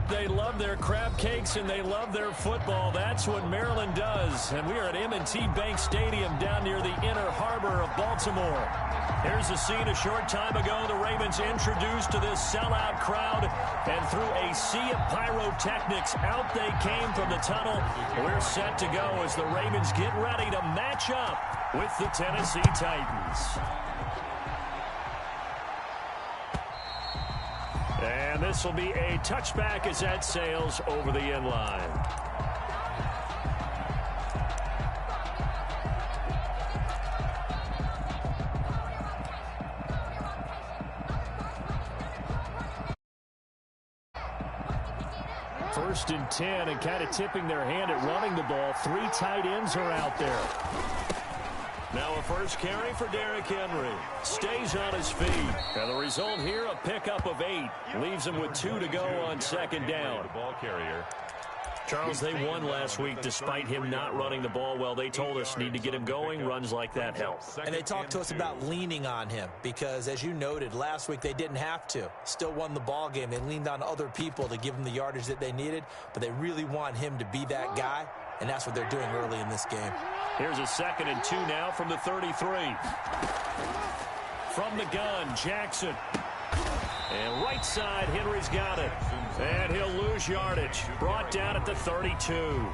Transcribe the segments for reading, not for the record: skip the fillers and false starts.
They love their crab cakes and they love their football. That's what Maryland does. And we are at M&T Bank Stadium down near the inner harbor of Baltimore. Here's a scene a short time ago. The Ravens introduced to this sellout crowd, and through a sea of pyrotechnics, out they came from the tunnel. We're set to go as the Ravens get ready to match up with the Tennessee Titans. And this will be a touchback as that sails over the end line. First and 10, and kind of tipping their hand at running the ball. 3 tight ends are out there. Now a first carry for Derrick Henry. Stays on his feet. And the result here, a pickup of 8. Leaves him with 2 to go on second down. The ball carrier. Charles, they won last week despite him not running the ball well. They told us need to get him going. Runs like that help. And they talked to us about leaning on him because, as you noted, last week they didn't have to. Still won the ball game. They leaned on other people to give them the yardage that they needed, but they really want him to be that guy, and that's what they're doing early in this game. Here's a 2nd and 2 now from the 33. From the gun, Jackson. And right side, Henry's got it. And he'll lose yardage. Brought down at the 32.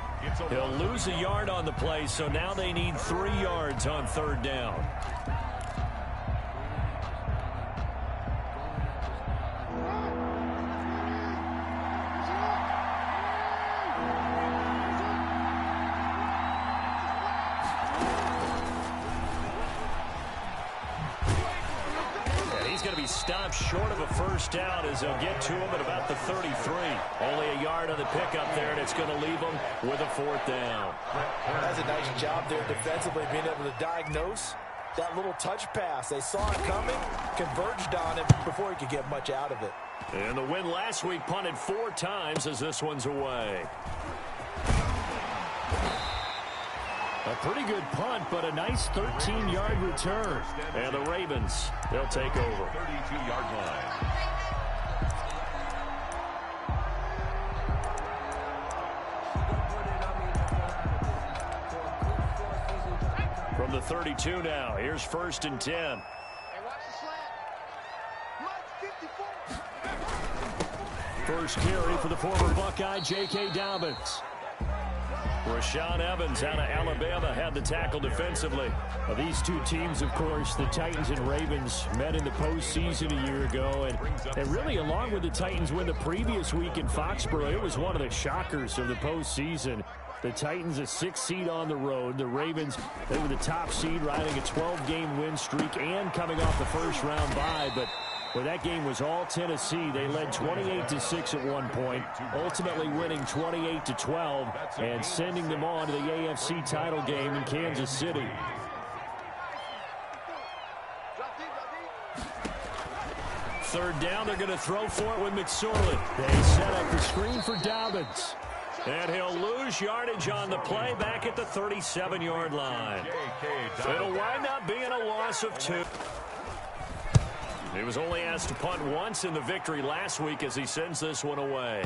He'll lose a yard on the play, so now they need 3 yards on 3rd down. Stopped short of a first down as they'll get to him at about the 33. Only a yard on the pickup there, and it's going to leave them with a 4th down. That's a nice job there defensively, being able to diagnose that little touch pass. They saw it coming, converged on it before he could get much out of it. And the win last week punted 4 times as this one's away. A pretty good punt, but a nice 13-yard return. And the Ravens, they'll take over. 32-yard line. From the 32 now, here's 1st and 10. First carry for the former Buckeye, J.K. Dobbins. Rashaan Evans out of Alabama had the tackle defensively. Well, these two teams, of course, the Titans and Ravens, met in the postseason a year ago. And really, along with the Titans win the previous week in Foxborough, it was one of the shockers of the postseason. The Titans a 6th seed on the road. The Ravens, they were the top seed, riding a 12-game win streak and coming off the first-round bye. But well, that game was all Tennessee. They led 28-6 at one point, ultimately winning 28-12 and sending them on to the AFC title game in Kansas City. Third down, they're going to throw for it with McSorley. They set up the screen for Dobbins. And he'll lose yardage on the play back at the 37-yard line. It'll wind up being a loss of 2. He was only asked to punt once in the victory last week as he sends this one away.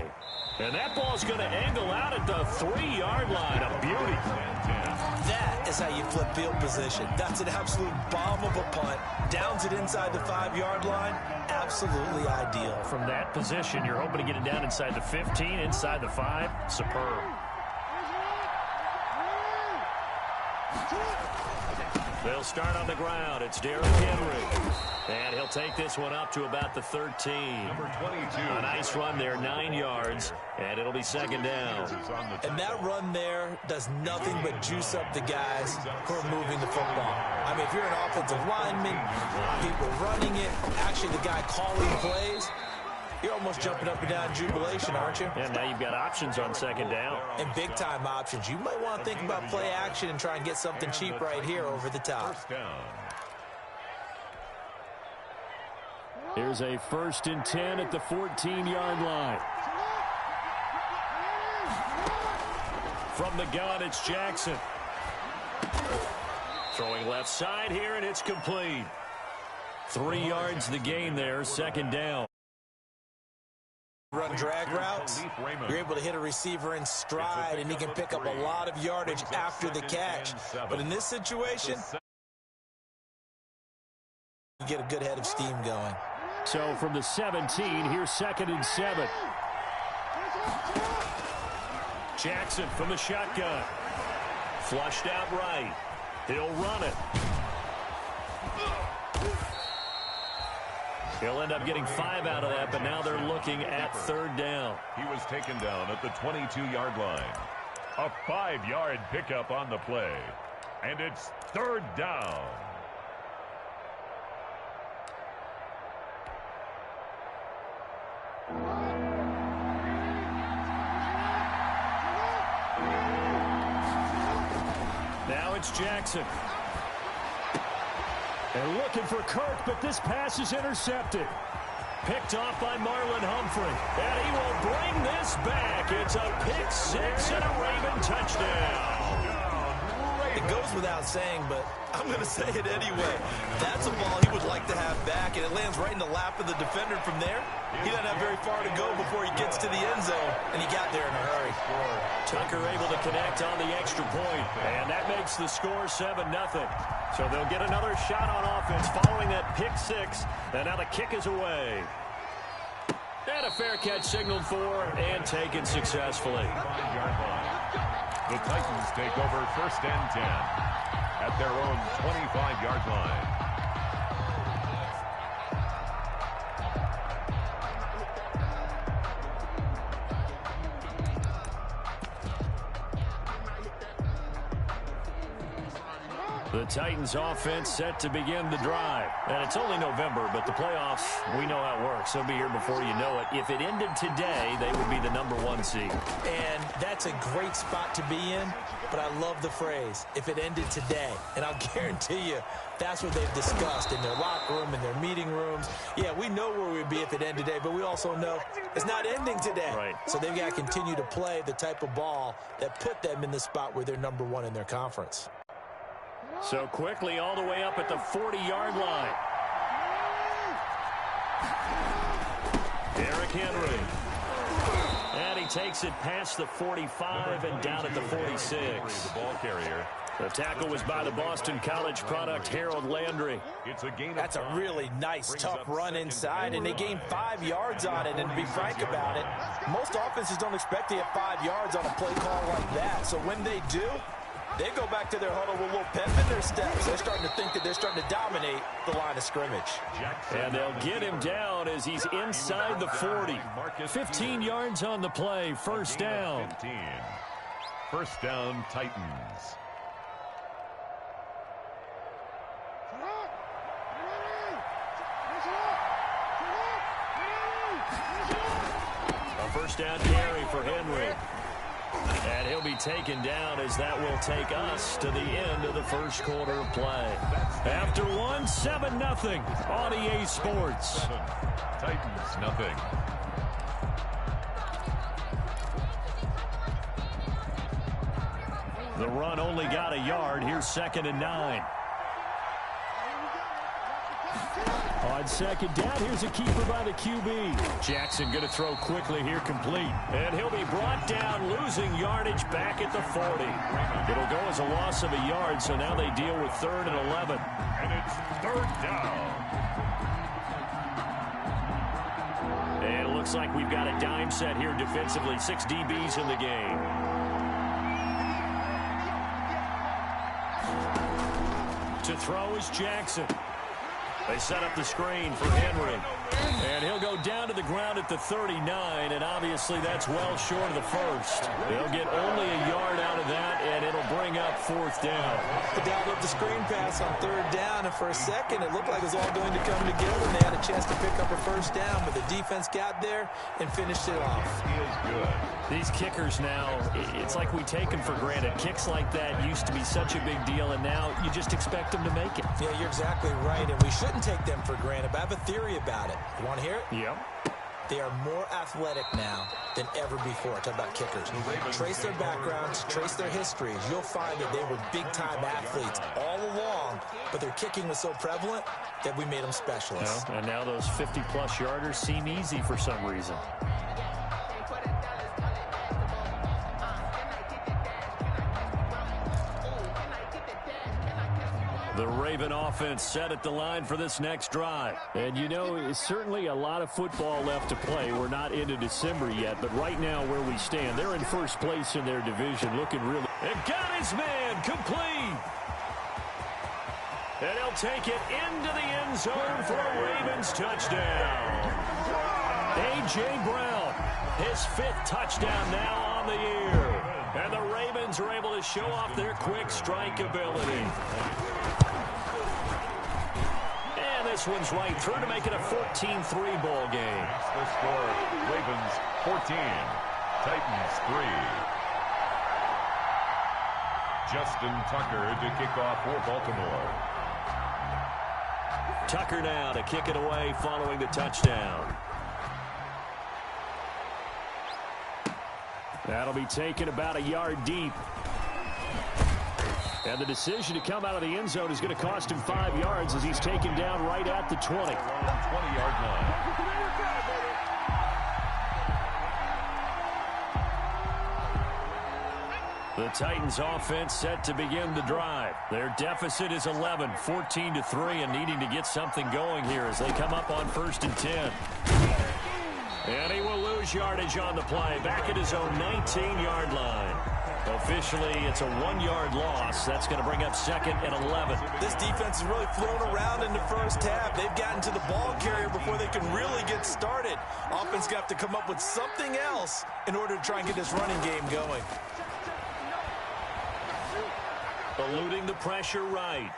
And that ball's going to angle out at the 3-yard line. A beauty. That is how you flip field position. That's an absolute bomb of a punt. Downs it inside the 5-yard line. Absolutely ideal. From that position, you're hoping to get it down inside the 15, inside the 5. Superb. They'll start on the ground. It's Derrick Henry. And he'll take this one up to about the 13. Number 22. A nice run there, 9 yards, and it'll be 2nd down. And that run there does nothing but juice up the guys who are moving the football. I mean, if you're an offensive lineman, people running it, actually the guy calling plays, you're almost jumping up and down in jubilation, aren't you? And now you've got options on 2nd down. And big-time options. You might want to think about play action and try and get something cheap right here over the top. Here's a 1st and 10 at the 14-yard line. From the gun, it's Jackson. Throwing left side here, and it's complete. 3 yards the gain there, 2nd down. run drag routes, you're able to hit a receiver in stride, and he can pick up a lot of yardage after the catch. But in this situation, you get a good head of steam going. So from the 17, here's 2nd and 7. Jackson from the shotgun. Flushed out right. He'll run it. He'll end up getting 5 out of that, but now they're looking at 3rd down. He was taken down at the 22-yard line. A 5-yard pickup on the play. And it's 3rd down. Now it's Jackson. And looking for Kirk, but this pass is intercepted. Picked off by Marlon Humphrey. And he will bring this back. It's a pick 6 and a Raven touchdown. It goes without saying, but I'm going to say it anyway. That's a ball he would like to have back, and it lands right in the lap of the defender from there. He doesn't have very far to go before he gets to the end zone, and he got there in a hurry. Tucker able to connect on the extra point, and that makes the score 7-0. So they'll get another shot on offense following that pick 6, and now the kick is away. And a fair catch signaled for and taken successfully. The Titans take over 1st and 10 at their own 25-yard line. The Titans offense set to begin the drive. And it's only November, but the playoffs, we know how it works. They'll be here before you know it. If it ended today, they would be the #1 seed. And that's a great spot to be in, but I love the phrase, if it ended today. And I'll guarantee you, that's what they've discussed in their locker room, in their meeting rooms. Yeah, we know where we'd be if it ended today, but we also know it's not ending today. Right. So they've got to continue to play the type of ball that put them in the spot where they're #1 in their conference. So quickly all the way up at the 40-yard line. Derrick Henry. And he takes it past the 45 and down at the 46. The ball carrier. The tackle was by the Boston College product, Harold Landry. That's a really nice, tough run inside, and they gained 5 yards on it. And to be frank about it, most offenses don't expect to get 5 yards on a play call like that. So when they do, they go back to their huddle with a little pep in their steps. They're starting to think that they're starting to dominate the line of scrimmage. And they'll get him down as he's inside the 40. 15 yards on the play, 1st down. 1st down, Titans. A 1st down carry for Henry. And he'll be taken down as that will take us to the end of the 1st quarter of play. After 1, 7-0 on EA Sports. Titans, nothing. The run only got a yard. Here's 2nd and 9. On 2nd down, here's a keeper by the QB. Jackson going to throw quickly here, complete. And he'll be brought down, losing yardage back at the 40. It'll go as a loss of a yard, so now they deal with 3rd and 11. And it's 3rd down. And it looks like we've got a dime set here defensively. 6 DBs in the game. To throw is Jackson. They set up the screen for Henry. And he'll go down to the ground at the 39, and obviously that's well short of the 1st. They'll get only a yard out of that, and it'll bring up 4th down. They dialed up the screen pass on 3rd down, and for a second it looked like it was all going to come together, and they had a chance to pick up a 1st down, but the defense got there and finished it off. He is good. These kickers now, it's like we take them for granted. Kicks like that used to be such a big deal, and now you just expect them to make it. Yeah, you're exactly right, and we shouldn't take them for granted, but I have a theory about it. You want to hear it? Yep. They are more athletic now than ever before. Talk about kickers. Trace their backgrounds, trace their histories. You'll find that they were big-time athletes all along, but their kicking was so prevalent that we made them specialists. And now those 50-plus yarders seem easy for some reason. The Raven offense set at the line for this next drive. And, you know, it's certainly a lot of football left to play. We're not into December yet, but right now where we stand, they're in first place in their division, looking really... And got his man complete. And he'll take it into the end zone for a Ravens touchdown. A.J. Brown, his 5th touchdown now on the year. And the Ravens are able to show off their quick strike ability. This one's right through to make it a 14-3 ball game. The score, Ravens 14, Titans 3. Justin Tucker to kick off for Baltimore. Tucker now to kick it away following the touchdown. That'll be taken about a yard deep. And the decision to come out of the end zone is going to cost him 5 yards as he's taken down right at the 20. 20-yard line. The Titans offense set to begin the drive. Their deficit is 11, 14-3, and needing to get something going here as they come up on 1st and 10. And he will lose yardage on the play, back at his own 19-yard line. Officially, it's a 1-yard loss. That's going to bring up 2nd and 11. This defense is really flown around in the first half. They've gotten to the ball carrier before they can really get started. Offense got to come up with something else in order to try and get this running game going. Eluding the pressure right.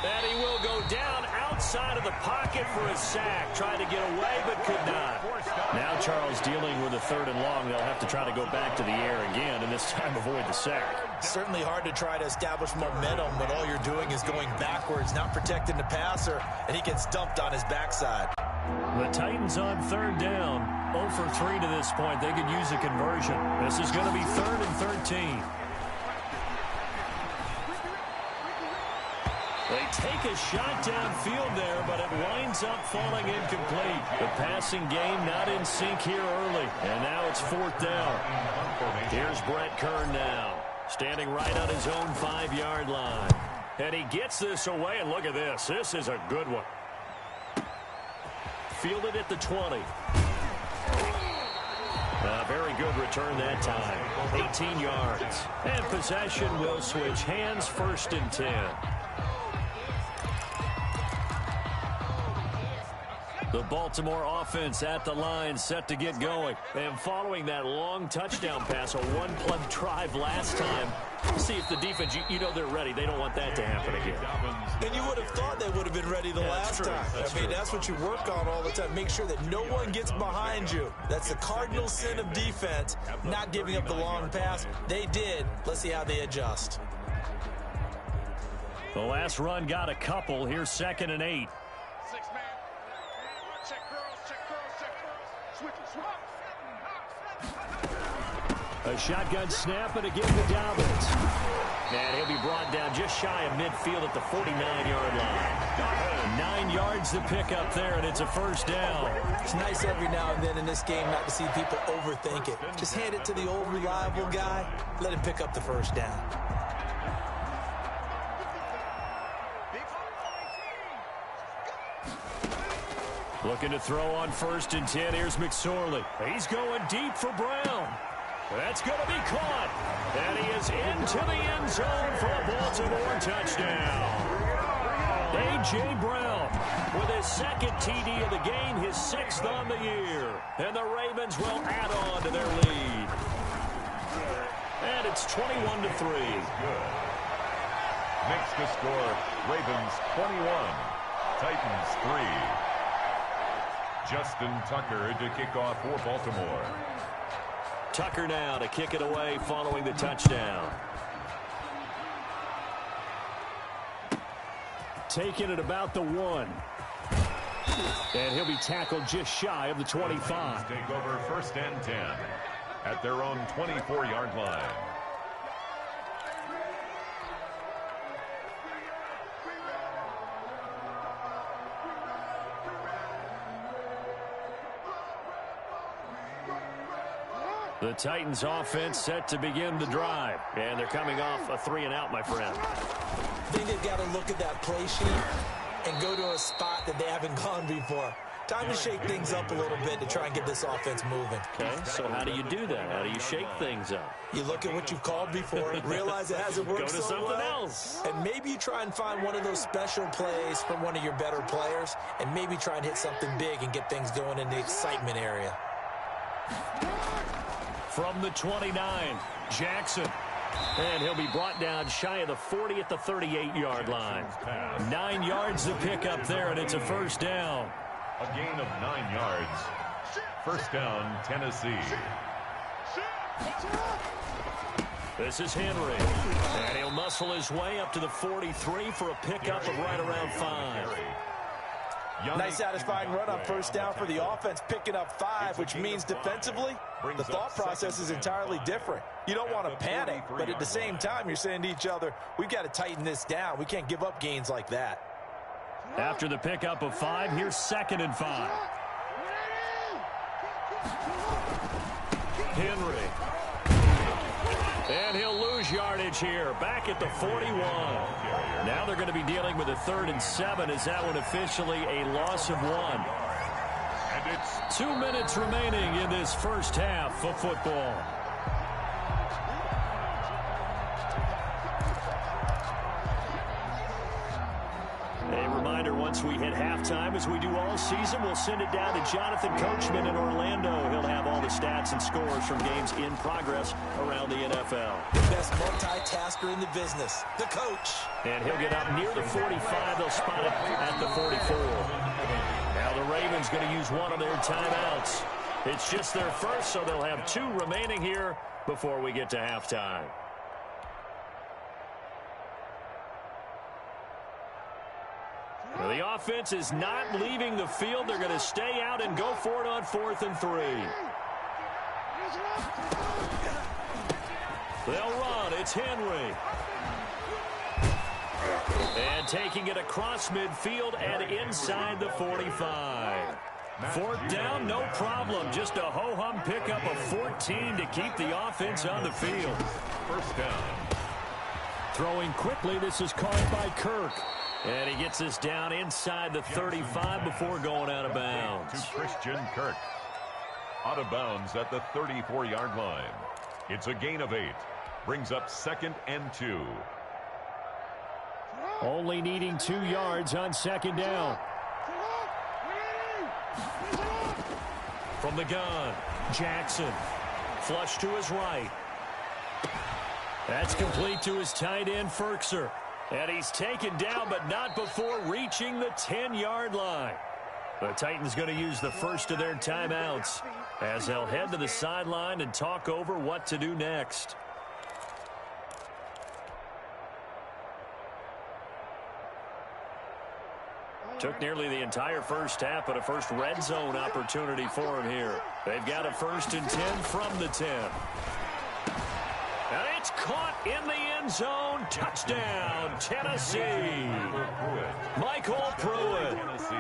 And he will go down outside of the pocket for a sack. Tried to get away, but could not. Now Charles dealing with a 3rd and long. They'll have to try to go back to the air again, and this time avoid the sack. Certainly hard to try to establish momentum when all you're doing is going backwards, not protecting the passer, and he gets dumped on his backside. The Titans on 3rd down. 0 for 3 to this point. They could use a conversion. This is going to be 3rd and 13. They take a shot downfield there, but it winds up falling incomplete. The passing game not in sync here early, and now it's 4th down. Here's Brett Kern now, standing right on his own 5-yard line. And he gets this away, and look at this. This is a good one. Fielded at the 20. A very good return that time. 18 yards. And possession will switch hands, 1st and 10. The Baltimore offense at the line set to get going. And following that long touchdown pass, a 1-play drive last time, see if the defense, you know they're ready. They don't want that to happen again. And you would have thought they would have been ready the last time. That's what you work on all the time. Make sure that no one gets behind you. That's the cardinal sin of defense, not giving up the long pass. They did. Let's see how they adjust. The last run got a couple. Here's 2nd and 8. A shotgun snap and again to Dobbins. And he'll be brought down just shy of midfield at the 49-yard line. 9 yards to pick up there, and it's a 1st down. It's nice every now and then in this game not to see people overthink it. Just hand it to the old reliable guy. Let him pick up the 1st down. Looking to throw on 1st and 10. Here's McSorley. He's going deep for Brown. That's going to be caught. And he is into the end zone for a Baltimore touchdown. A.J. Brown with his 2nd TD of the game, his 6th on the year. And the Ravens will add on to their lead. And it's 21-3. Good. Next to score, Ravens 21, Titans 3. Justin Tucker to kick off for Baltimore. Tucker now to kick it away following the touchdown. Taking it about the 1. And he'll be tackled just shy of the 25. Take over 1st and 10 at their own 24-yard line. The Titans offense set to begin the drive. And they're coming off a 3-and-out, my friend. I think they've got to look at that play sheet and go to a spot that they haven't gone before. Time to shake things up a little bit to try and get this offense moving. Okay, so how do you do that? How do you shake things up? You look at what you've called before, realize it hasn't worked Go to so something well, else. and maybe you try and find one of those special plays from one of your better players, and maybe try and hit something big and get things going in the excitement area. From the 29, Jackson. And he'll be brought down shy of the 40 at the 38-yard line. 9 yards to pick up there, and it's a first down. A gain of 9 yards. First down, Tennessee. This is Henry. And he'll muscle his way up to the 43 for a pickup of right around 5. Nice satisfying run on first down for the offense, picking up 5, which means defensively, the thought process is entirely different. You don't want to panic, but at the same time, you're saying to each other, we've got to tighten this down. We can't give up gains like that. After the pickup of 5, here's 2nd and 5. Henry. And he'll lose yardage here, back at the 41. Now they're going to be dealing with a 3rd and 7 as that one officially a loss of 1. And it's 2 minutes remaining in this first half of football. A reminder, once we hit halftime, as we do all season, we'll send it down to Jonathan Coachman in Orlando. He'll have all the stats and scores from games in progress around the NFL. The best multitasker in the business, the coach. And he'll get up near the 45. They'll spot it at the 44. Now the Ravens going to use one of their timeouts. It's just their first, so they'll have 2 remaining here before we get to halftime. Well, the offense is not leaving the field. They're going to stay out and go for it on 4th and 3. They'll run. It's Henry. And taking it across midfield and inside the 45. 4th down, no problem. Just a ho-hum pickup of 14 to keep the offense on the field. first down. Throwing quickly, this is caught by Kirk. And he gets us down inside the 35 before going out of bounds. To Christian Kirk. Out of bounds at the 34-yard line. It's a gain of 8. Brings up 2nd and 2. Only needing 2 yards on 2nd down. From the gun, Jackson. Flush to his right. That's complete to his tight end, Firkser. And he's taken down, but not before reaching the 10-yard line. The Titans going to use the first of their timeouts as they'll head to the sideline and talk over what to do next. Took nearly the entire first half, but a first red zone opportunity for him here. They've got a 1st and 10 from the 10. And it's caught in the end zone. Touchdown, Tennessee. Michael Pruitt,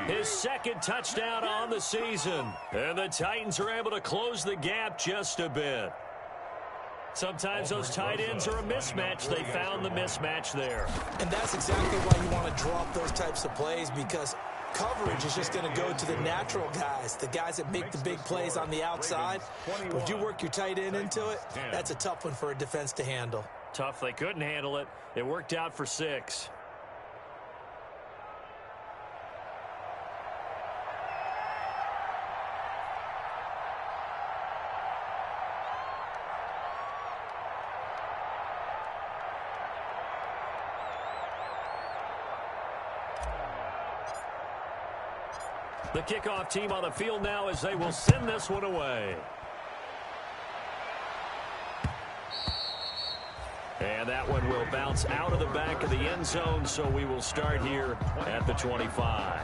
his 2nd touchdown on the season. And the Titans are able to close the gap just a bit. Sometimes those tight ends are a mismatch. They found the mismatch there. And that's exactly why you want to drop those types of plays, because coverage is just going to go to the natural guys, the guys that make the big plays on the outside. Would you work your tight end into it? That's a tough one for a defense to handle. Tough. They couldn't handle it. It worked out for 6. The kickoff team on the field now as they will send this one away. And that one will bounce out of the back of the end zone, so we will start here at the 25.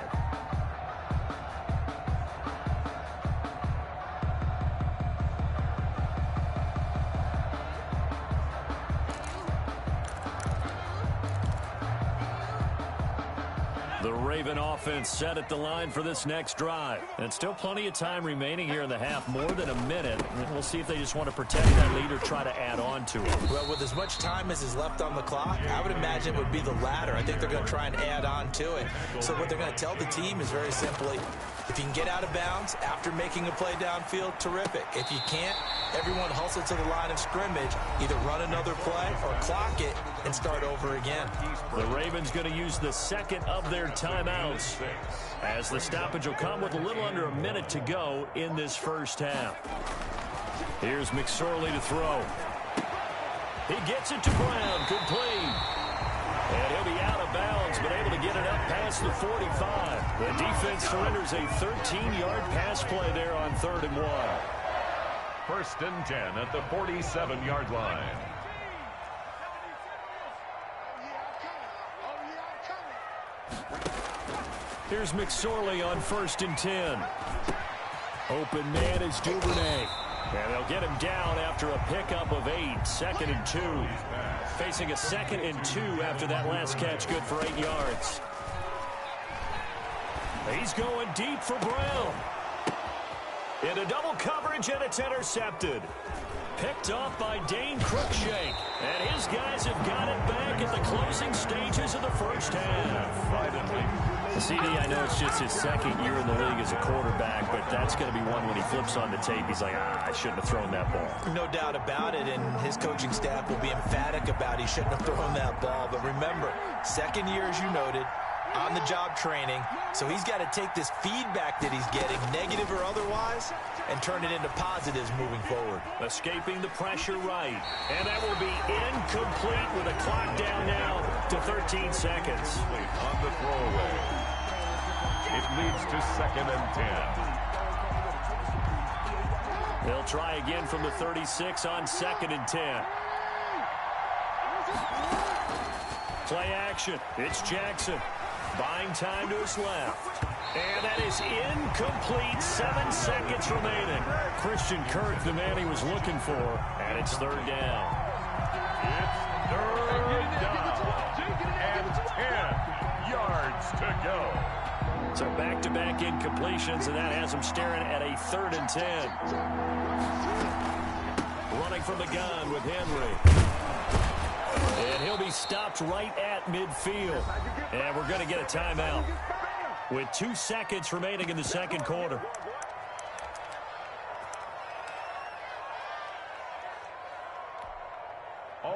The Raven offense set at the line for this next drive. And still plenty of time remaining here in the half, more than a minute. And we'll see if they just want to protect that lead or try to add on to it. Well, with as much time as is left on the clock, I would imagine it would be the latter. I think they're going to try and add on to it. So what they're going to tell the team is very simply, if you can get out of bounds after making a play downfield, terrific. If you can't, everyone hustle to the line of scrimmage, either run another play or clock it and start over again. The Ravens going to use the second of their timeouts as the stoppage will come with a little under a minute to go in this first half. Here's McSorley to throw. He gets it to Brown, complete. And he'll be out of bounds, but able to get it up past the 45. The defense surrenders a 13-yard pass play there on 3rd and 1. 1st and 10 at the 47-yard line. Here's McSorley on 1st and 10. Open man is Duvernay. And they'll get him down after a pickup of 8. 2nd and 2. Facing a 2nd and 2 after that last catch, good for 8 yards. He's going deep for Brown. Into double coverage, and it's intercepted. Picked off by Dane Cruikshank. And his guys have got it back at the closing stages of the first half. CD, I know it's just his 2nd year in the league as a quarterback, but that's going to be one when he flips on the tape. He's like, I shouldn't have thrown that ball. No doubt about it, and his coaching staff will be emphatic about he shouldn't have thrown that ball. But remember, 2nd year, as you noted, on-the-job training, so he's got to take this feedback that he's getting, negative or otherwise, and turn it into positives moving forward. Escaping the pressure right, and that will be incomplete with a clock down now to 13 seconds. On the throwaway. It leads to 2nd and 10. They'll try again from the 36 on 2nd and 10. Play action. It's Jackson. Buying time to his left. And that is incomplete. 7 seconds remaining. Christian Kirk, the man he was looking for. And it's 3rd down. It's 3rd down. And 10 yards to go. So back-to-back incompletions, and that has him staring at a 3rd and 10. Running from the gun with Henry. And he'll be stopped right at midfield. And we're going to get a timeout with 2 seconds remaining in the 2nd quarter.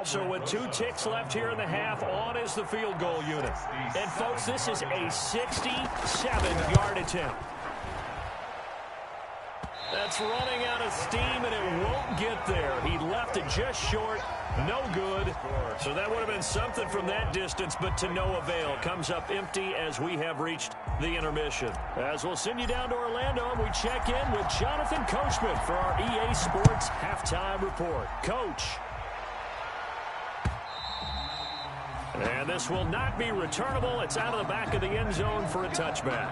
So with 2 ticks left here in the half, on is the field goal unit. And, folks, this is a 67-yard attempt. That's running out of steam, and it won't get there. He left it just short. No good. So that would have been something from that distance, but to no avail. Comes up empty as we have reached the intermission. As we'll send you down to Orlando, and we check in with Jonathan Coachman for our EA Sports Halftime Report. Coach. And this will not be returnable. It's out of the back of the end zone for a touchback.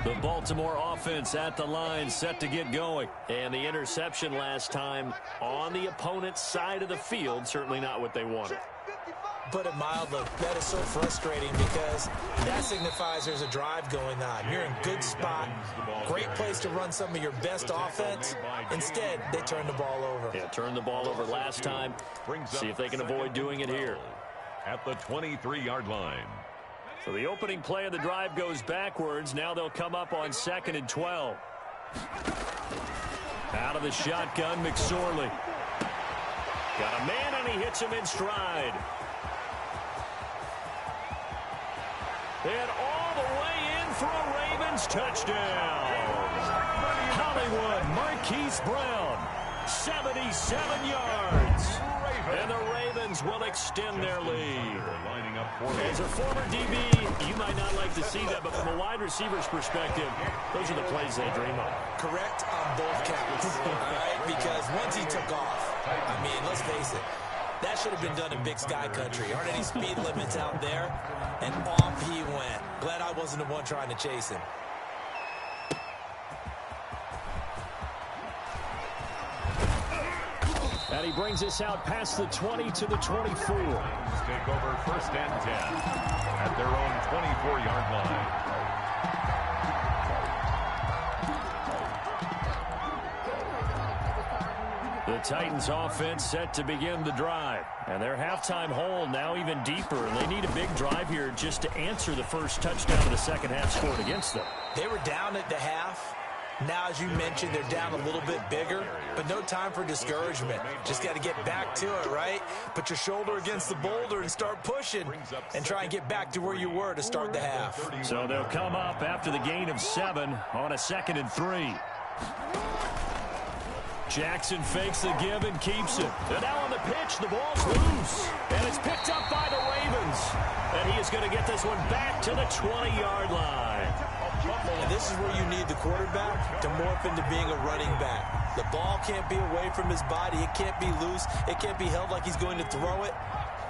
The Baltimore offense at the line, set to get going. And the interception last time on the opponent's side of the field, certainly not what they wanted. Put it mildly, that is so frustrating because that signifies there's a drive going on. You're in good spot, great place to run some of your best offense. Instead, they turn the ball over. Yeah, turned the ball over last time. See if they can avoid doing it here. At the 23-yard line. So the opening play of the drive goes backwards. Now they'll come up on 2nd and 12. Out of the shotgun, McSorley. Got a man, and he hits him in stride. And all the way in for a Ravens touchdown. Hollywood Marquise Brown, 77 yards. And the Ravens will extend their lead. As a former DB, you might not like to see that, but from a wide receiver's perspective, those are the plays they dream of. Correct on both counts, all right? Because once he took off, I mean, let's face it, that should have been done in Big Sky Country. Aren't any speed limits out there? And off he went. Glad I wasn't the one trying to chase him. And he brings us out past the 20 to the 24. Take over 1st and 10 at their own 24-yard line. The Titans offense set to begin the drive. And their halftime hole now even deeper. And they need a big drive here just to answer the first touchdown of the second half scored against them. They were down at the half. Now, as you mentioned, they're down a little bit bigger, but no time for discouragement. Just got to get back to it, right? Put your shoulder against the boulder and start pushing and try and get back to where you were to start the half. So they'll come up after the gain of 7 on a 2nd and 3. Jackson fakes the give and keeps it. And now on the pitch, the ball's loose. And it's picked up by the Ravens. And he is going to get this one back to the 20-yard line. And this is where you need the quarterback to morph into being a running back. The ball can't be away from his body. It can't be loose. It can't be held like he's going to throw it.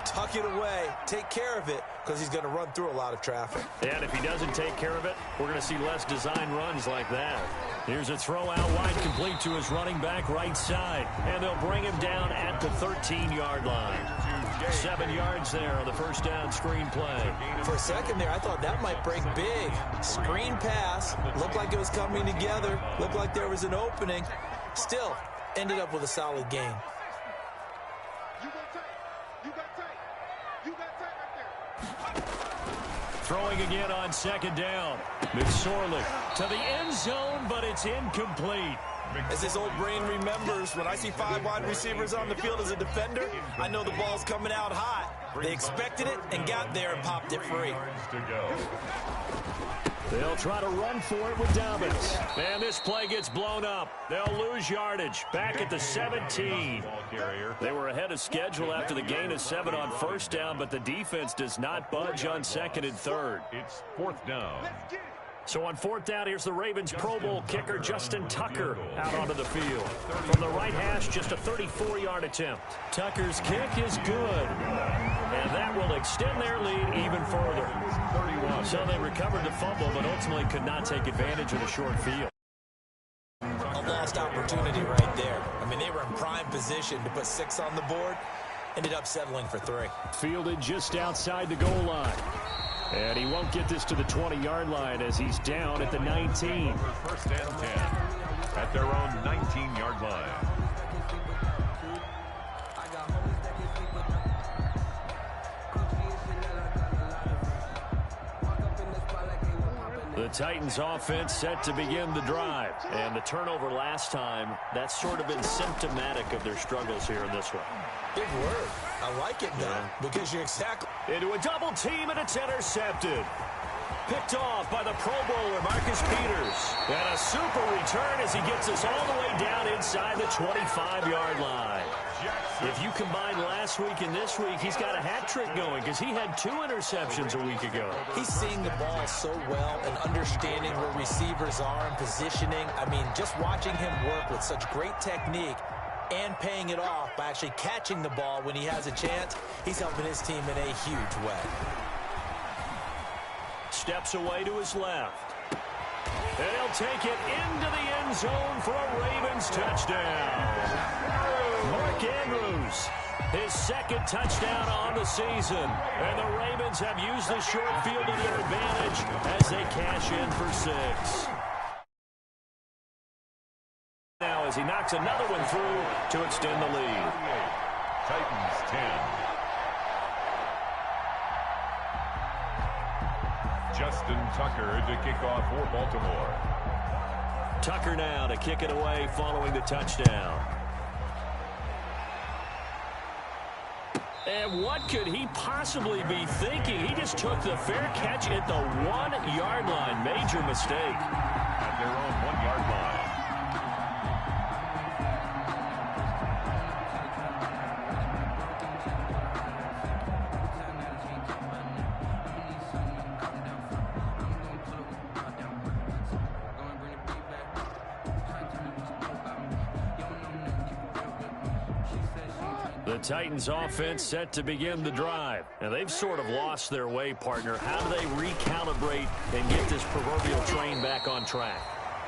Tuck it away. Take care of it because he's going to run through a lot of traffic. And if he doesn't take care of it, we're going to see less design runs like that. Here's a throw out wide complete to his running back right side. And they'll bring him down at the 13-yard line. 7 yards there on the first down screen play. For a second there, I thought that might break big. Screen pass. Looked like it was coming together. Looked like there was an opening. Still, ended up with a solid gain. Throwing again on 2nd down. McSorley to the end zone, but it's incomplete. As his old brain remembers, when I see 5 wide receivers on the field as a defender, I know the ball's coming out hot. They expected it and got there and popped it free. They'll try to run for it with Dobbins. And this play gets blown up. They'll lose yardage. Back at the 17. They were ahead of schedule after the gain of 7 on first down, but the defense does not budge on 2nd and 3rd. It's 4th down. So on 4th down, here's the Ravens Pro Bowl kicker Justin Tucker out onto the field. From the right hash, just a 34-yard attempt. Tucker's kick is good. And that will extend their lead even further. So they recovered the fumble, but ultimately could not take advantage of the short field. A lost opportunity right there. I mean, they were in prime position to put 6 on the board. Ended up settling for 3. Fielded just outside the goal line. And he won't get this to the 20-yard line as he's down at the 19. 1st and 10 at their own 19-yard line. The Titans offense set to begin the drive. And the turnover last time, that's sort of been symptomatic of their struggles here in this one. Big word. I like it, though, because you're exactly... Into a double team, and it's intercepted. Picked off by the Pro Bowler, Marcus Peters. And a super return as he gets us all the way down inside the 25-yard line. If you combine last week and this week, he's got a hat trick going because he had 2 interceptions a week ago. He's seeing the ball so well and understanding where receivers are and positioning. I mean, just watching him work with such great technique and paying it off by actually catching the ball when he has a chance, he's helping his team in a huge way. Steps away to his left. And he'll take it into the end zone for a Ravens touchdown. Mark Andrews, his 2nd touchdown on the season. And the Ravens have used the short field to their advantage as they cash in for 6. Now as he knocks another one through to extend the lead. Titans 10. Justin Tucker to kick off for Baltimore. Tucker now to kick it away following the touchdown. And what could he possibly be thinking? He just took the fair catch at the 1-yard line. Major mistake. At their own 1-yard line. The Titans offense set to begin the drive. And they've sort of lost their way, partner. How do they recalibrate and get this proverbial train back on track?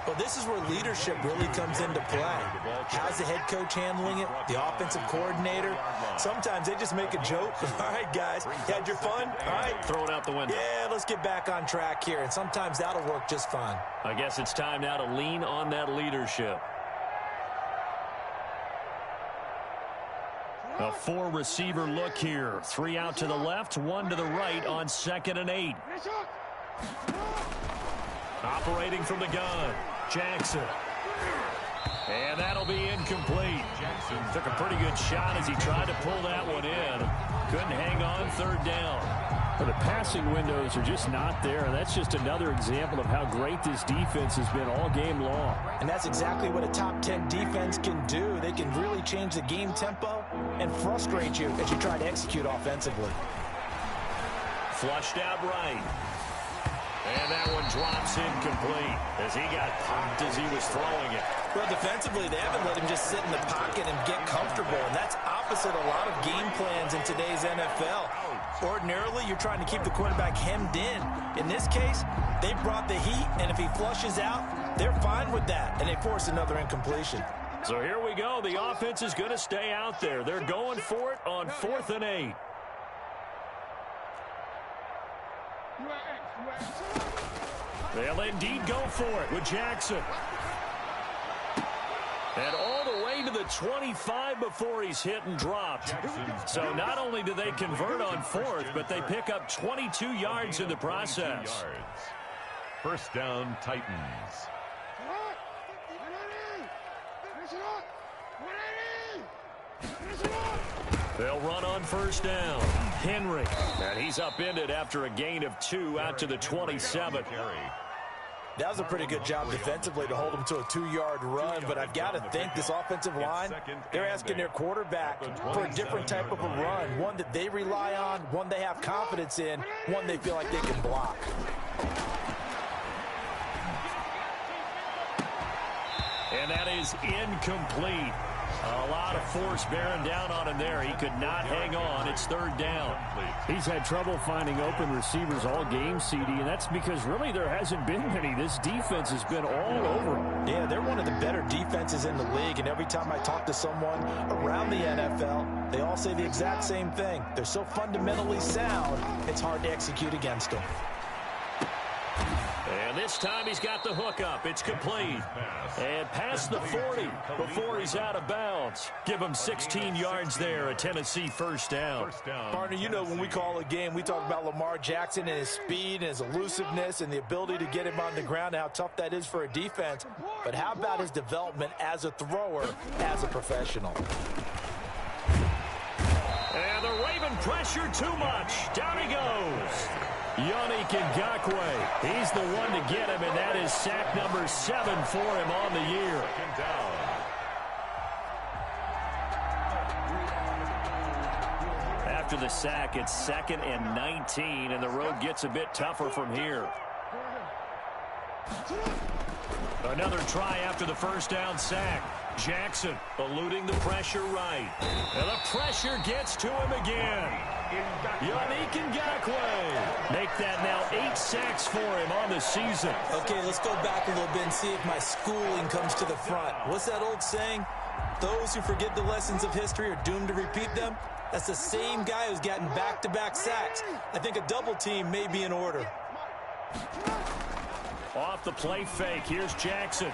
Well, this is where leadership really comes into play. How's the head coach handling it? The offensive coordinator? Sometimes they just make a joke. All right, guys, you had your fun? All right. Throw it out the window. Yeah, let's get back on track here, and sometimes that'll work just fine. I guess it's time now to lean on that leadership. A four-receiver look here. 3 out to the left, 1 to the right on 2nd and 8. Operating from the gun, Jackson. And that'll be incomplete. Jackson took a pretty good shot as he tried to pull that one in. Couldn't hang on 3rd down. Well, the passing windows are just not there. That's just another example of how great this defense has been all game long. And that's exactly what a top 10 defense can do. They can really change the game tempo and frustrate you as you try to execute offensively. Flushed out right. And that one drops incomplete as he got popped as he was throwing it. Well, defensively, they haven't let him just sit in the pocket and get comfortable, and that's opposite a lot of game plans in today's NFL. Ordinarily, you're trying to keep the quarterback hemmed in. In this case, they brought the heat, and if he flushes out, they're fine with that, and they force another incompletion. So here we go. The offense is going to stay out there. They're going for it on 4th and 8. They'll indeed go for it with Jackson. And all the way to the 25 before he's hit and dropped. So not only do they convert on 4th, but they pick up 22 yards in the process. First down, Titans. They'll run on 1st down. Henry. And he's upended after a gain of 2 out to the 27. That was a pretty good job defensively to hold him to a 2-yard run, but I've got to think this offensive line, they're asking their quarterback for a different type of a run, one that they rely on, one they have confidence in, one they feel like they can block. And that is incomplete. A lot of force bearing down on him there. He could not hang on. It's 3rd down. He's had trouble finding open receivers all game, CD, and that's because really there hasn't been many. This defense has been all over him. Yeah, they're one of the better defenses in the league, and every time I talk to someone around the NFL, they all say the exact same thing. They're so fundamentally sound, it's hard to execute against them. And this time he's got the hook up. It's complete. And past the 40 before he's out of bounds. Give him 16 yards there, a Tennessee first down. Partner, you know when we call a game, we talk about Lamar Jackson and his speed and his elusiveness and the ability to get him on the ground and how tough that is for a defense. But how about his development as a thrower, as a professional? And they're waving pressure too much. Down he goes. Yannick Ngakoue, he's the one to get him, and that is sack number 7 for him on the year. After the sack, it's 2nd and 19, and the road gets a bit tougher from here. Another try after the first down sack. Jackson eluding the pressure right. And the pressure gets to him again. Yannick Ngakoue. Make that now 8 sacks for him on the season. Okay, let's go back a little bit and see if my schooling comes to the front. What's that old saying? Those who forget the lessons of history are doomed to repeat them. That's the same guy who's gotten back-to-back sacks. I think a double team may be in order. Off the play fake, here's Jackson.